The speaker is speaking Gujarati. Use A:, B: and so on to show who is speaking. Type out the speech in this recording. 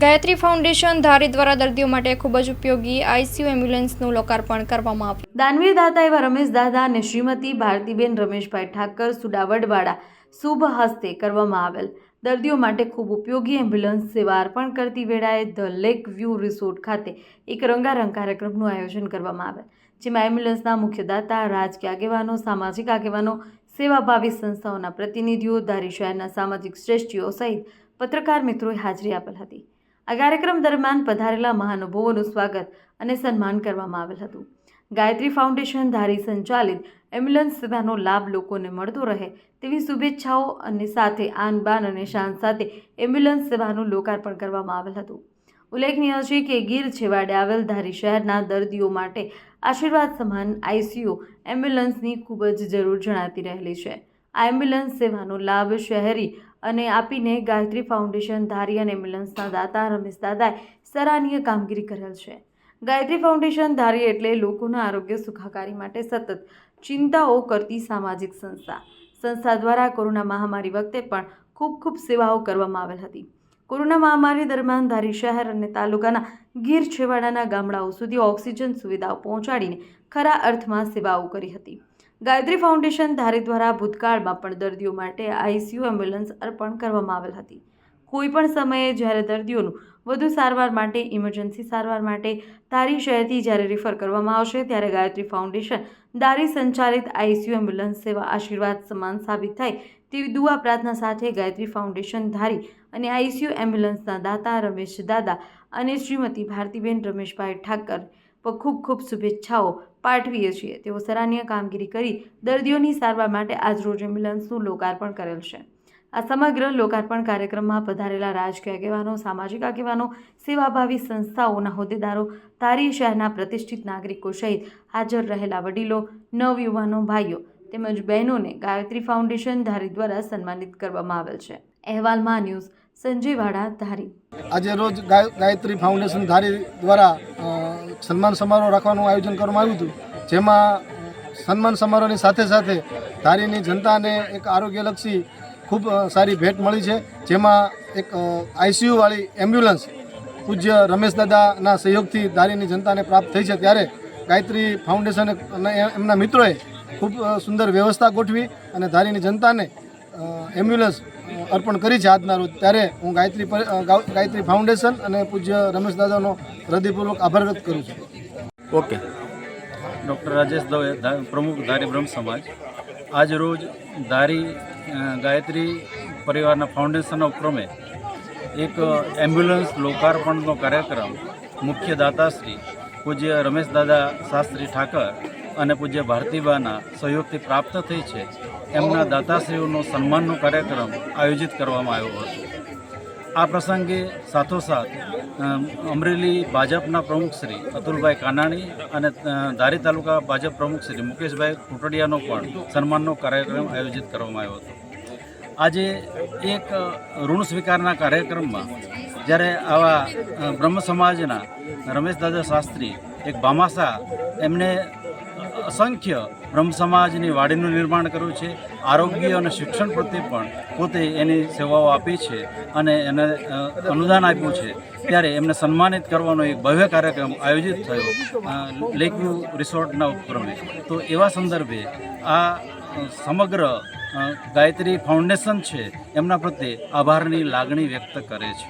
A: ગાયત્રી ફાઉન્ડેશન ધારી દ્વારા દર્દીઓ માટે ખૂબ જ ઉપયોગી આઈસીયુ એમ્બ્યુલન્સનું લોકાર્પણ કરવામાં આવ્યું।
B: દાનવીર દાતા એવા રમેશ દાદા અને શ્રીમતી ભારતીબેન રમેશભાઈ ઠાકર સુડાવડવાળા શુભ હસ્તે કરવામાં આવેલ દર્દીઓ માટે ખૂબ ઉપયોગી એમ્બ્યુલન્સ સેવા અર્પણ કરતી વેળાએ ધ લેક વ્યૂ રિસોર્ટ ખાતે એક રંગારંગ કાર્યક્રમનું આયોજન કરવામાં આવેલ, જેમાં એમ્બ્યુલન્સના મુખ્ય દાતા, રાજકીય આગેવાનો, સામાજિક આગેવાનો, સેવાભાવી સંસ્થાઓના પ્રતિનિધિઓ, ધારી શહેરના સામાજિક શ્રેષ્ઠીઓ સહિત પત્રકાર મિત્રોએ હાજરી આપેલ હતી। આ કાર્યક્રમ દરમિયાન પધારેલા મહાનુભાવોનું સ્વાગત અને સન્માન કરવામાં આવેલ હતું। ગાયત્રી ફાઉન્ડેશન ધારી સંચાલિત એમ્બ્યુલન્સ સેવાનો લાભ લોકોને મળતો રહે તેવી શુભેચ્છાઓ અને સાથે આન બાન અને શાન સાથે એમ્બ્યુલન્સ સેવાનું લોકાર્પણ કરવામાં આવેલ હતું। ઉલ્લેખનીય છે કે ગીર છેવાડે આવેલ ધારી શહેરના દર્દીઓ માટે આશીર્વાદ સમાન આઈસીયુ એમ્બ્યુલન્સની ખૂબ જ જરૂર જણાતી રહેલી છે। આ એમ્બ્યુલન્સ સેવાનો લાભ શહેરી અને આપીને ગાયત્રી ફાઉન્ડેશન ધારી અને એમ્બ્યુલન્સના દાતા રમેશ દાદાએ સરાહનીય કામગીરી કરેલ છે। ગાયત્રી ફાઉન્ડેશન ધારી એટલે લોકોના આરોગ્ય સુખાકારી માટે સતત ચિંતાઓ કરતી સામાજિક સંસ્થા દ્વારા કોરોના મહામારી વખતે પણ ખૂબ સેવાઓ કરવામાં આવેલ હતી। કોરોના મહામારી દરમિયાન ધારી શહેર અને તાલુકાના ગીર છેવાડાના ગામડાઓ સુધી ઓક્સિજન સુવિધાઓ પહોંચાડીને ખરા અર્થમાં સેવાઓ કરી હતી। ગાયત્રી ફાઉન્ડેશન ધારી દ્વારા ભૂતકાળમાં પણ દર્દીઓ માટે આઈસીયુ એમ્બ્યુલન્સ અર્પણ કરવામાં આવેલ હતી। કોઈપણ સમયે જ્યારે દર્દીઓનું વધુ સારવાર માટે, ઇમરજન્સી સારવાર માટે ધારી શહેરથી જ્યારે રિફર કરવામાં આવશે ત્યારે ગાયત્રી ફાઉન્ડેશન ધારી સંચાલિત આઈસીયુ એમ્બ્યુલન્સ સેવા આશીર્વાદ સમાન સાબિત થાય તેવી દુઆ પ્રાર્થના સાથે ગાયત્રી ફાઉન્ડેશન ધારી અને આઈસીયુ એમ્બ્યુલન્સના દાતા રમેશ દાદા અને શ્રીમતી ભારતીબેન રમેશભાઈ ઠાકર ખૂબ શુભેચ્છાઓ પાઠવીએ છીએ। તેઓ સરાહનીય કામગીરી કરી દર્દીઓની સારવાર માટે આજરોજ એમ્બ્યુલન્સનું લોકાર્પણ કરેલ છે। આ સમગ્ર લોકાર્પણ કાર્યક્રમમાં પધારેલા રાજકીય આગેવાનો, સામાજિક આગેવાનો, સેવાભાવી સંસ્થાઓના હોદ્દેદારો, ધારી શહેરના પ્રતિષ્ઠિત નાગરિકો સહિત હાજર રહેલા વડીલો, નવયુવાનો, ભાઈઓ તેમજ બહેનોને ગાયત્રી ફાઉન્ડેશન ધારી દ્વારા સન્માનિત કરવામાં આવેલ છે। અહેવાલમાં ન્યૂઝ સંજય વાડા, ધારી।
C: આજે રોજ ગાયત્રી ફાઉન્ડેશન ધારી દ્વારા સન્માન સમારોહ રાખવાનું આયોજન કરવામાં આવ્યું હતું, જેમાં સન્માન સમારોહની સાથે સાથે ધારીની જનતાને એક આરોગ્યલક્ષી ખૂબ સારી ભેટ મળી છે, જેમાં એક આઈસીયુવાળી એમ્બ્યુલન્સ પૂજ્ય રમેશ દાદાના સહયોગથી ધારીની જનતાને પ્રાપ્ત થઈ છે। ત્યારે ગાયત્રી ફાઉન્ડેશન અને એમના મિત્રોએ ખૂબ સુંદર વ્યવસ્થા ગોઠવી અને ધારીની જનતાને એમ્બ્યુલન્સ અર્પણ કરી છે આજના રોજ। ત્યારે હું ગાયત્રી ફાઉન્ડેશન અને પૂજ્ય રમેશ દાદાનો હૃદયપૂર્વક આભાર વ્યક્ત કરું છું।
D: ઓકે। ડૉક્ટર રાજેશ દવે, પ્રમુખ ધારી બ્રહ્મ સમાજ। આજ રોજ ધારી ગાયત્રી પરિવારના ફાઉન્ડેશનના ઉપક્રમે એક એમ્બ્યુલન્સ લોકાર્પણનો કાર્યક્રમ મુખ્ય દાતાશ્રી પૂજ્ય રમેશ દાદા શાસ્ત્રી ઠાકર અને પૂજ્ય ભારતીબાના સહયોગથી પ્રાપ્ત થઈ છે। એમના દાતાશ્રીઓનો સન્માનનો કાર્યક્રમ આયોજિત કરવામાં આવ્યો હતો। આ પ્રસંગે સાથોસાથ અમરેલી ભાજપના પ્રમુખ શ્રી અતુલભાઈ કાનાણી અને ધારી તાલુકા ભાજપ પ્રમુખ શ્રી મુકેશભાઈ કુટડિયાનો પણ સન્માનનો કાર્યક્રમ આયોજિત કરવામાં આવ્યો હતો। આજે એક ઋણ સ્વીકારના કાર્યક્રમમાં જ્યારે આવા બ્રહ્મ સમાજના રમેશ દાદા શાસ્ત્રી એક ભામાસા એમને અસંખ્ય બ્રહ્મ સમાજની વાડીનું નિર્માણ કર્યું છે, આરોગ્ય અને શિક્ષણ પ્રત્યે પણ પોતે એની સેવાઓ આપી છે અને એને અનુદાન આપ્યું છે, ત્યારે એમને સન્માનિત કરવાનો એક ભવ્ય કાર્યક્રમ આયોજિત થયો લેકવ્યૂ રિસોર્ટના ઉપક્રમે। તો એવા સંદર્ભે આ સમગ્ર ગાયત્રી ફાઉન્ડેશન છે એમના પ્રત્યે આભારની લાગણી વ્યક્ત કરે છે।